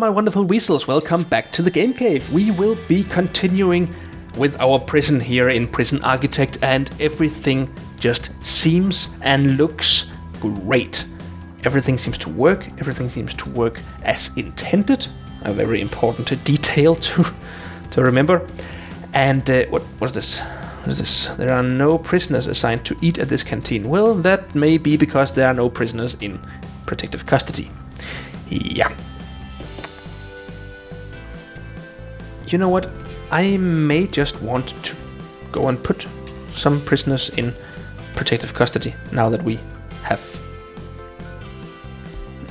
my wonderful weasels, welcome back to the Game Cave. We will be continuing with our prison here in Prison Architect, and everything just seems and looks great. Everything seems to work, as intended. A very important detail to remember. And what is this? What is this? There are no prisoners assigned to eat at this canteen. Well, that may be because there are no prisoners in protective custody. Yeah. You know what? I may just want to go and put some prisoners in protective custody now that we have...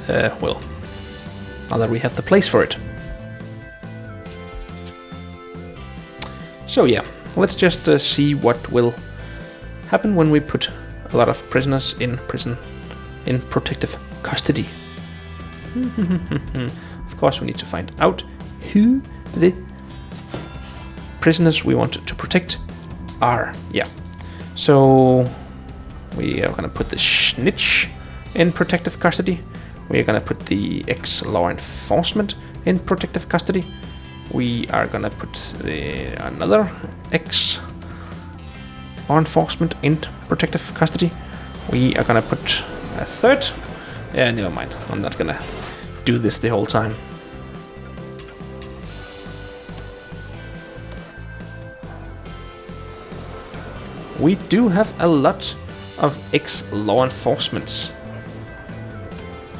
now that we have the place for it. So yeah, let's just see what will happen when we put a lot of prisoners in protective custody. Of course, we need to find out who the prisoners we want to protect are. Yeah. So we are gonna put the snitch in protective custody. We are gonna put the ex-law enforcement in protective custody. We are gonna put another ex-law enforcement in protective custody. We are gonna put a third. Yeah, never mind. I'm not gonna do this the whole time. We do have a lot of ex-law enforcements.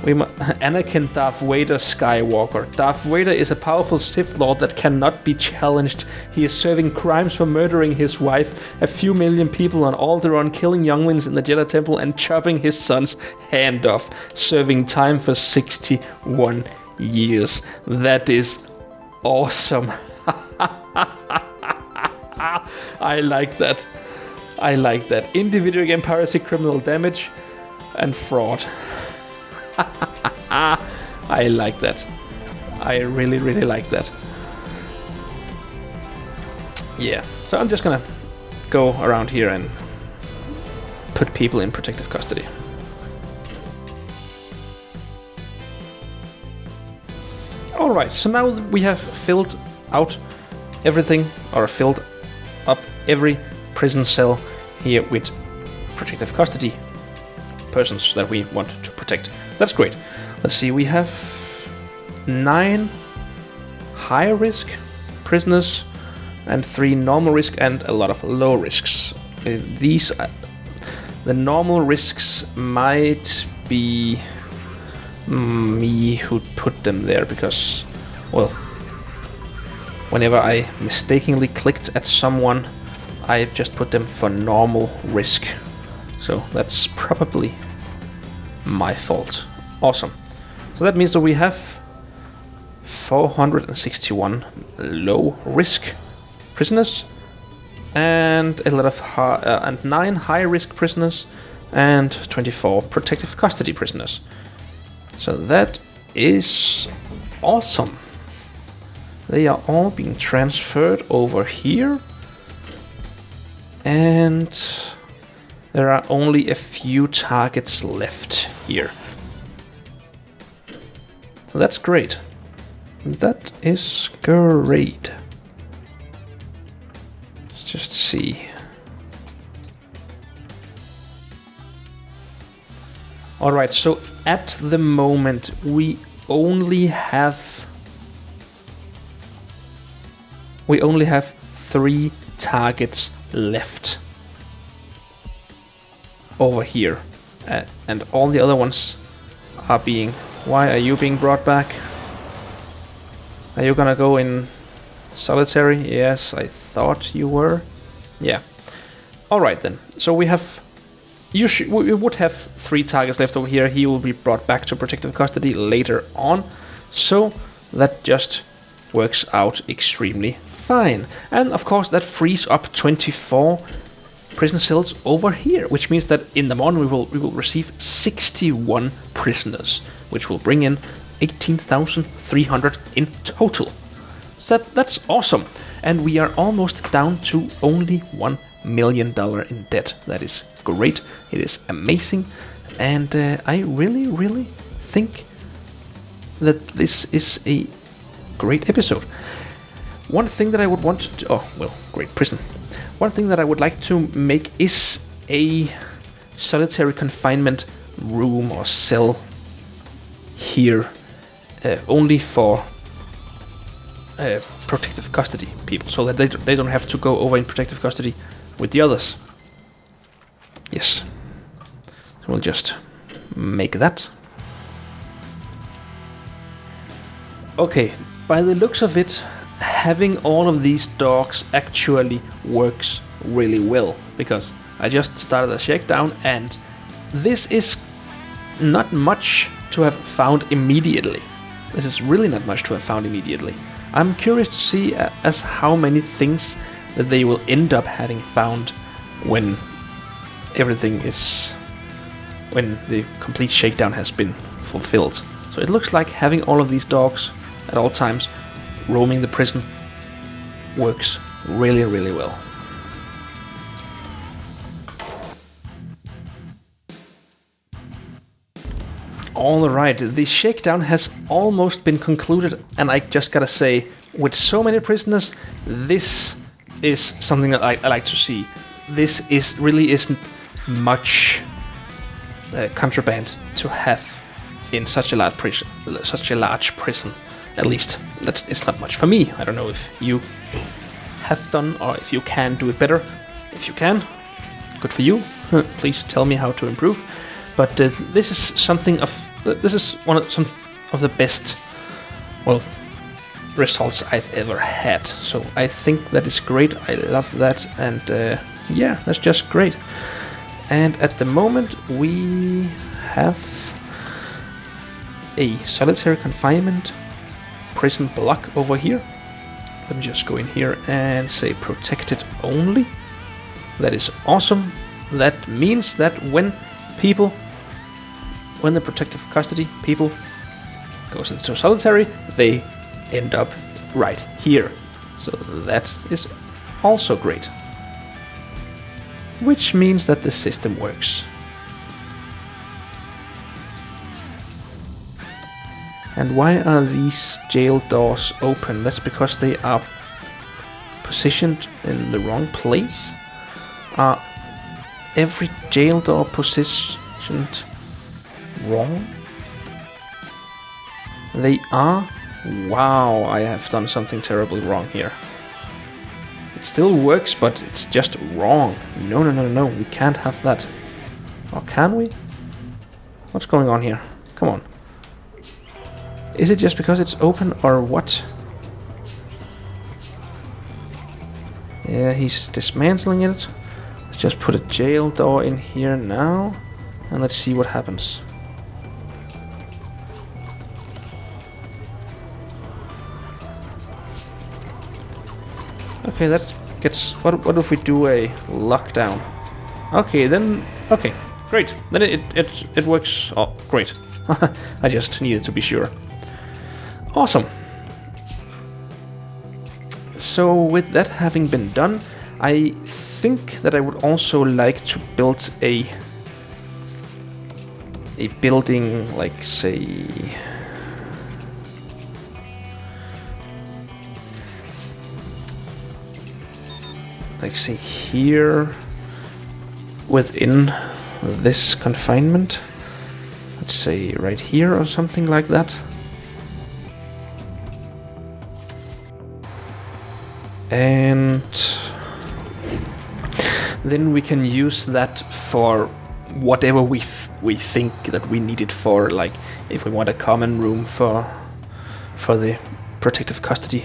Anakin Darth Vader Skywalker. Darth Vader is a powerful Sith Lord that cannot be challenged. He is serving crimes for murdering his wife, a few million people on Alderaan, killing younglings in the Jedi Temple, and chopping his son's hand off, serving time for 61 years. That is awesome. I like that. I like that. In the video game, piracy, criminal damage, and fraud. I like that. I really, really like that. Yeah, so I'm just gonna go around here and put people in protective custody. Alright, so now we have filled out everything, or filled up every prison cell here with protective custody persons that we want to protect. That's great. Let's see, we have 9 high-risk prisoners and 3 normal risk and a lot of low risks. The normal risks might be me who put them there because, well, whenever I mistakenly clicked at someone, I just put them for normal risk. So that's probably my fault. Awesome. So that means that we have 461 low risk prisoners and a lot of and 9 high risk prisoners and 24 protective custody prisoners. So that is awesome. They are all being transferred over here, and there are only a few targets left here. So that's great. That is great. Let's just see. Alright, so at the moment we only have 3 targets left over here, and all the other ones are being... Why are you being brought back? Are you gonna go in solitary? Yes, I thought you were. Yeah. Alright then. So we have... we would have 3 targets left over here. He will be brought back to protective custody later on. So that just works out extremely fine. And of course that frees up 24 prison cells over here, which means that in the morning we will receive 61 prisoners, which will bring in 18,300 in total. So that's awesome. And we are almost down to only $1 million in debt. That is great. It is amazing. And I really, really think that this is a great episode. One thing that I would want to... great prison. One thing that I would like to make is a solitary confinement room or cell here, only for protective custody people, so that they don't have to go over in protective custody with the others. Yes. So we'll just make that. Okay, by the looks of it, having all of these dogs actually works really well, because I just started a shakedown and this is not much to have found immediately. This is really not much to have found immediately. I'm curious to see as how many things that they will end up having found when when the complete shakedown has been fulfilled. So it looks like having all of these dogs at all times roaming the prison works really, really well. Alright, the shakedown has almost been concluded, and I just gotta say, with so many prisoners, this is something that I like to see. This really isn't much contraband to have in such a large prison. At least it's not much for me. I don't know if you have done or if you can do it better. If you can, good for you. Please tell me how to improve. But this is some of the best, results I've ever had. So I think that is great. I love that, and yeah, that's just great. And at the moment we have a solitary confinement prison block over here. Let me just go in here and say protected only. That is awesome. That means that when the protective custody people goes into solitary, they end up right here. So that is also great. Which means that the system works. And why are these jail doors open? That's because they are positioned in the wrong place. Are every jail door positioned wrong? They are? Wow, I have done something terribly wrong here. It still works, but it's just wrong. No, we can't have that. Or can we? What's going on here? Come on. Is it just because it's open or what? Yeah, he's dismantling it. Let's just put a jail door in here now, and let's see what happens. Okay, that gets... What if we do a lockdown? Okay, then... Okay, great. Then it works... Oh, great. I just needed to be sure. Awesome. So with that having been done, I think that I would also like to build a building, like say... Like say here within this confinement. Let's say right here or something like that. And then we can use that for whatever we think that we need it for. Like if we want a common room for the protective custody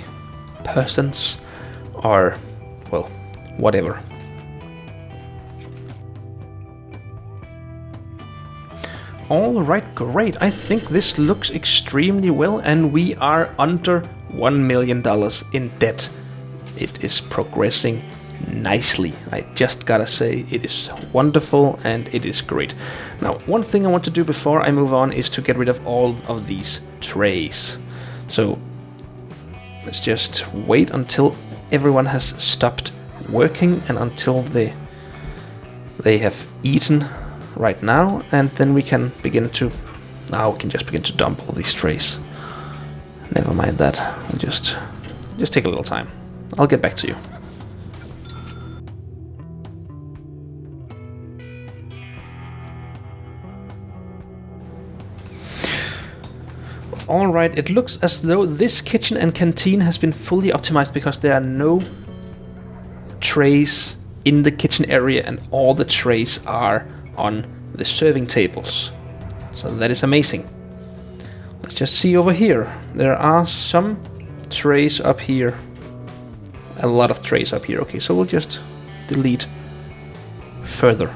persons, or well, whatever. Alright, great. I think this looks extremely well, and we are under $1 million in debt. It is progressing nicely. I just gotta say, it is wonderful and it is great. Now, one thing I want to do before I move on is to get rid of all of these trays. So let's just wait until everyone has stopped working and until they have eaten right now, and then we can begin to... Now we can just begin to dump all these trays. Never mind that. We'll just take a little time. I'll get back to you. Alright, it looks as though this kitchen and canteen has been fully optimized because there are no trays in the kitchen area and all the trays are on the serving tables. So that is amazing. Let's just see over here. There are some trays up here. A lot of trays up here. Okay, so we'll just delete further.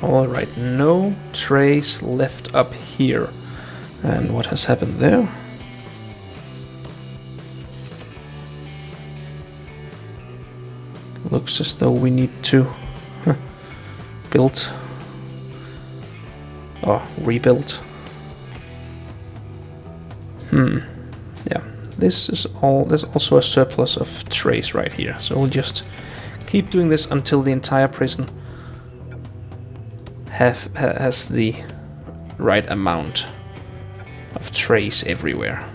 Alright, no trays left up here. And what has happened there? Looks as though we need to build or rebuild. Yeah, there's also a surplus of trays right here. So we'll just keep doing this until the entire prison has the right amount of trays everywhere.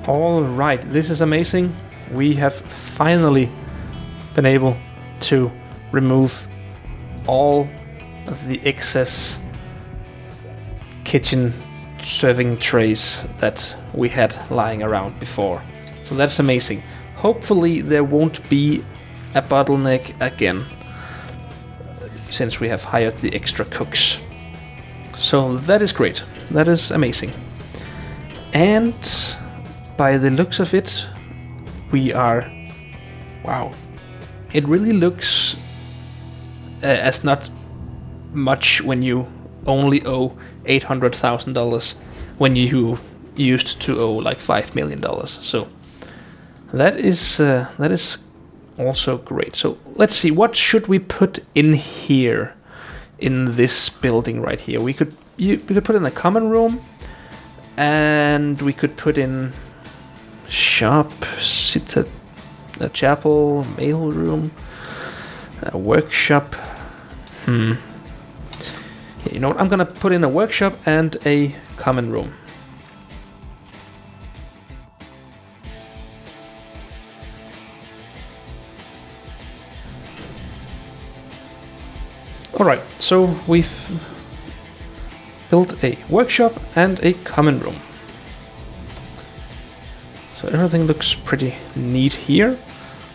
All right, this is amazing. We have finally been able to remove all of the excess kitchen serving trays that we had lying around before. So that's amazing. Hopefully there won't be a bottleneck again, since we have hired the extra cooks. So that is great. That is amazing. And by the looks of it, we are... Wow. It really looks as not much when you only owe $800,000 when you used to owe like $5 million. So that is also great. So let's see, what should we put in here in this building right here? We could put in a common room, and we could put in shop, a chapel, mail room, a workshop. You know what? I'm gonna put in a workshop and a common room. Alright, so we've built a workshop and a common room. So everything looks pretty neat here.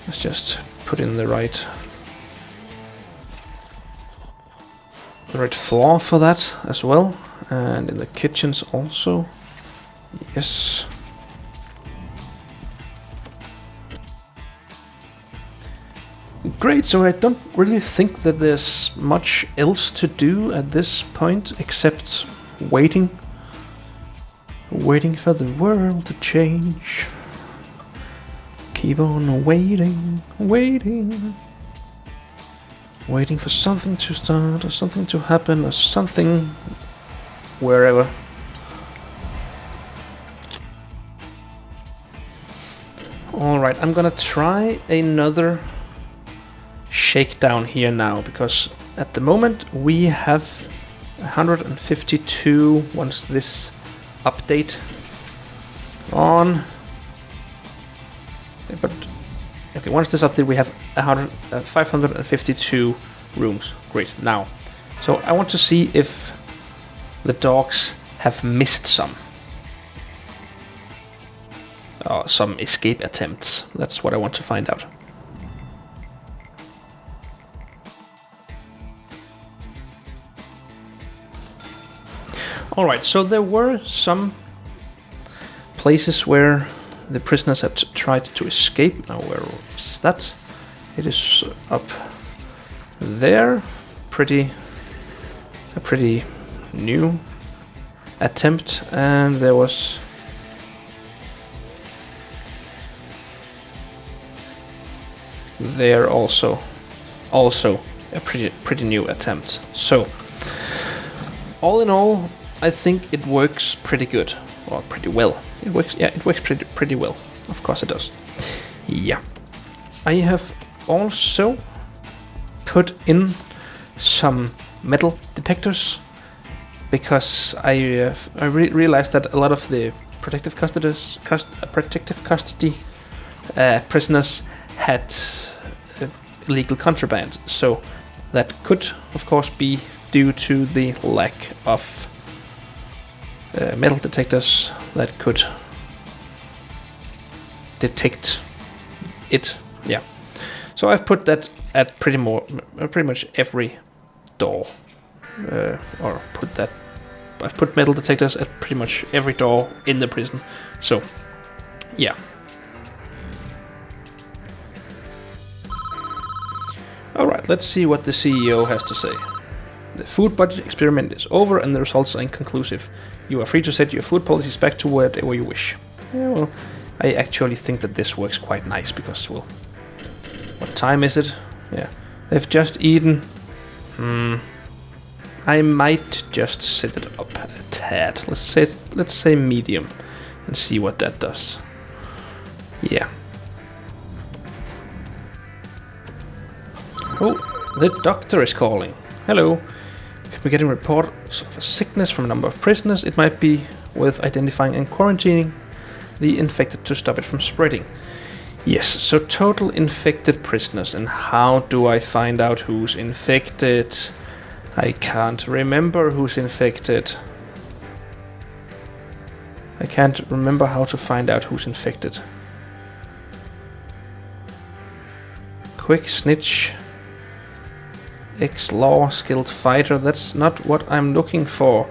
Let's just put in the right floor for that as well. And in the kitchens also. Yes. Great, so I don't really think that there's much else to do at this point except waiting. Waiting for the world to change. Keep on waiting, waiting. Waiting for something to start or something to happen or something wherever. Alright, I'm gonna try another shakedown here now, because at the moment we have 152 once this update on. But okay, once this update we have 552 rooms. Great. Now, so I want to see if the dogs have missed some escape attempts. That's what I want to find out. Alright, so there were some places where the prisoners had tried to escape. Now where is that? It is up there. A pretty new attempt, and there was there also a pretty new attempt. So all in all, I think it works pretty good. or pretty well. It works. Yeah, it works pretty well. Of course it does. Yeah. I have also put in some metal detectors because I realized that a lot of the protective custody prisoners had illegal contraband, so that could, of course, be due to the lack of metal detectors that could detect it. Yeah. So I've put that at pretty much every door, or I've put metal detectors at pretty much every door in the prison. So, yeah. Alright, let's see what the CEO has to say. The food budget experiment is over and the results are inconclusive. You are free to set your food policies back to whatever you wish. Yeah, well, I actually think that this works quite nice because, well, what time is it? Yeah, they've just eaten. I might just set it up a tad. Let's say medium, and see what that does. Yeah. Oh, the doctor is calling. Hello. If we're getting reports of a sickness from a number of prisoners, it might be worth identifying and quarantining the infected to stop it from spreading. Yes, so total infected prisoners. And how do I find out who's infected? I can't remember who's infected. I can't remember how to find out who's infected. Quick snitch. Ex-law skilled fighter. That's not what I'm looking for.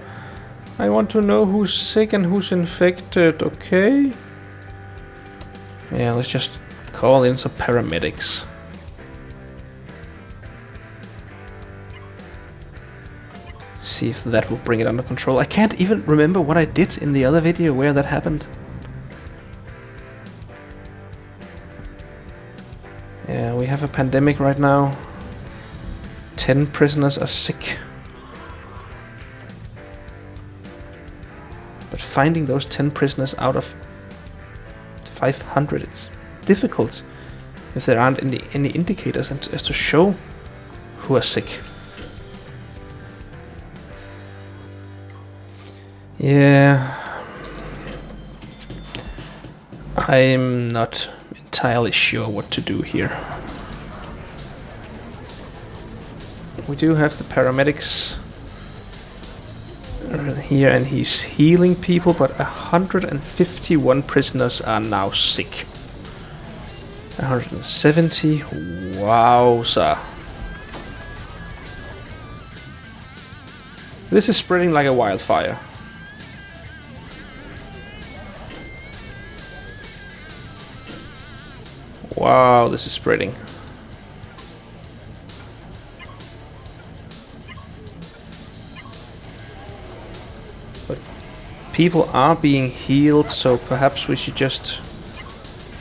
I want to know who's sick and who's infected, okay? Yeah, let's just call in some paramedics. See if that will bring it under control. I can't even remember what I did in the other video where that happened. Yeah, we have a pandemic right now. 10 prisoners are sick. But finding those 10 prisoners out of 500, it's difficult if there aren't any indicators as to show who are sick. Yeah, I'm not entirely sure what to do here. We do have the paramedics here and he's healing people, but 151 prisoners are now sick. 170, wowza. This is spreading like a wildfire. Wow, this is spreading. But people are being healed, so perhaps we should just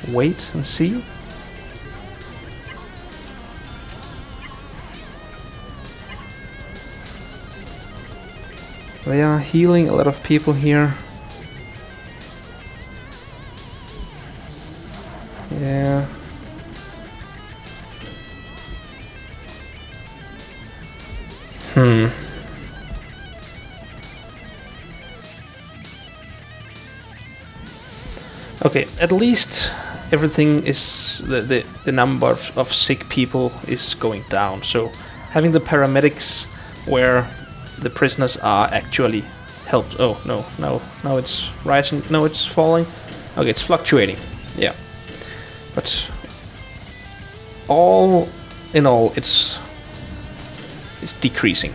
wait and see. They are healing a lot of people here. Yeah. Okay, at least everything is the number of sick people is going down. So having the paramedics where the prisoners are actually helped. Oh no, now it's rising. No, it's falling. Okay, it's fluctuating. Yeah, but all in all, it's decreasing.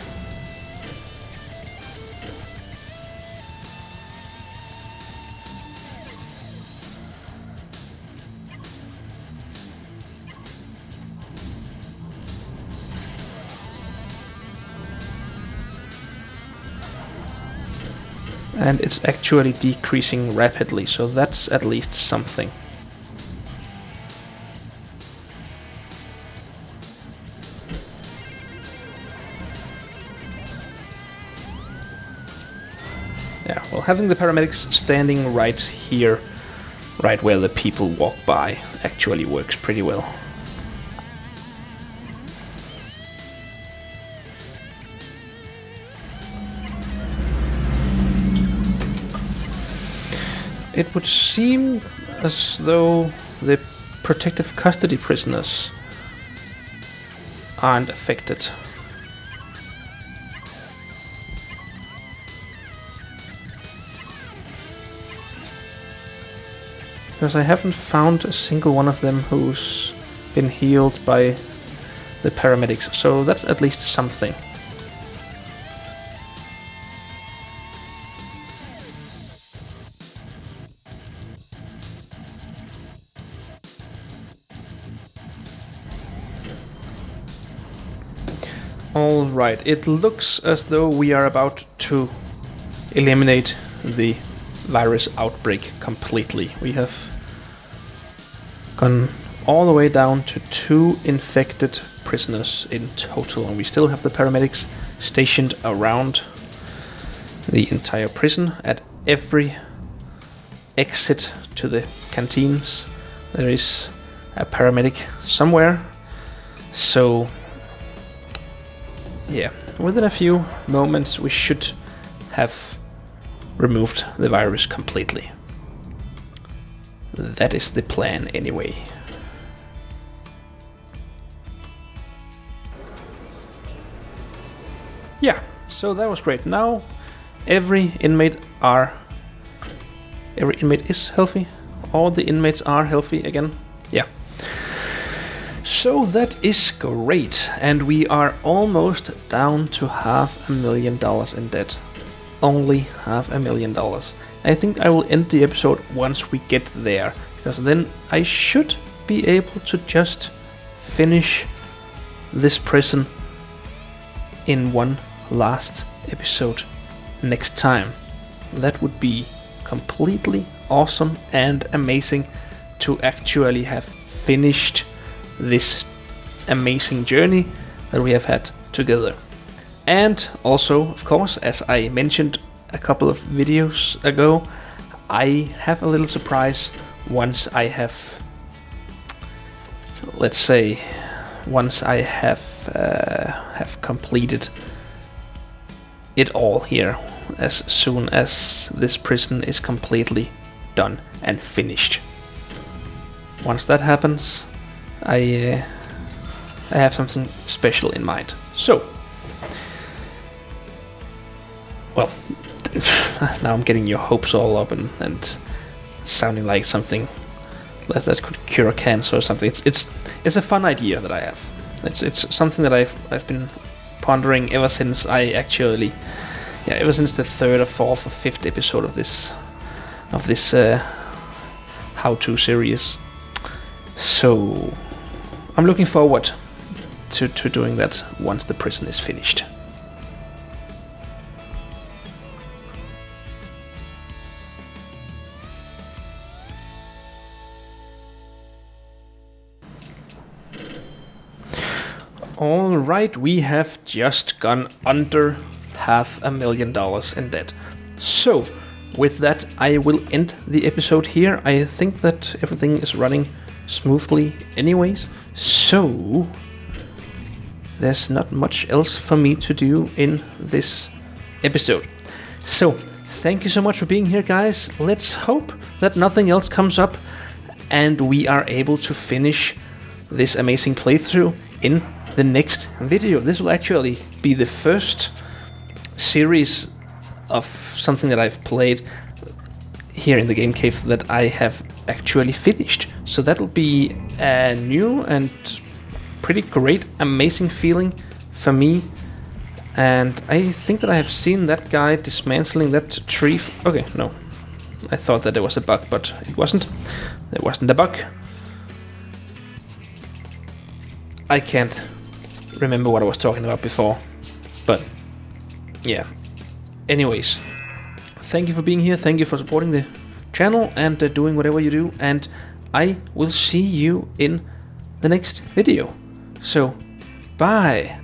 And it's actually decreasing rapidly, so that's at least something. Yeah, well, having the paramedics standing right here, right where the people walk by, actually works pretty well. It would seem as though the protective custody prisoners aren't affected. Because I haven't found a single one of them who's been healed by the paramedics, so that's at least something. Alright, it looks as though we are about to eliminate the virus outbreak completely. We have gone all the way down to 2 infected prisoners in total, and we still have the paramedics stationed around the entire prison. At every exit to the canteens there is a paramedic somewhere, so yeah, within a few moments we should have removed the virus completely. That is the plan anyway. Yeah, so that was great. Now every inmate is healthy. All the inmates are healthy again. Yeah. So that is great, and we are almost down to $500,000 in debt. Only $500,000. I think I will end the episode once we get there, because then I should be able to just finish this prison in one last episode next time. That would be completely awesome and amazing to actually have finished this amazing journey that we have had together. And also, of course, as I mentioned a couple of videos ago, I have a little surprise once I have, let's say, once I have completed it all here, as soon as this prison is completely done and finished. Once that happens, I have something special in mind. So, well, now I'm getting your hopes all up and sounding like something that could cure cancer or something. It's a fun idea that I have. It's something that I've been pondering ever since ever since the 3rd or 4th or 5th episode of this how-to series. So I'm looking forward to doing that once the prison is finished. Alright, we have just gone under $500,000 in debt. So, with that, I will end the episode here. I think that everything is running smoothly anyways, so there's not much else for me to do in this episode. So, thank you so much for being here, guys. Let's hope that nothing else comes up and we are able to finish this amazing playthrough in the next video. This will actually be the first series of something that I've played here in the Game Cave that I have actually finished. So that will be a new and pretty great, amazing feeling for me. And I think that I have seen that guy dismantling that tree. Okay, no. I thought that there was a bug, but it wasn't. There wasn't a bug. I can't remember what I was talking about before, but yeah. Anyways, thank you for being here, thank you for supporting the channel and doing whatever you do, and I will see you in the next video. So, bye!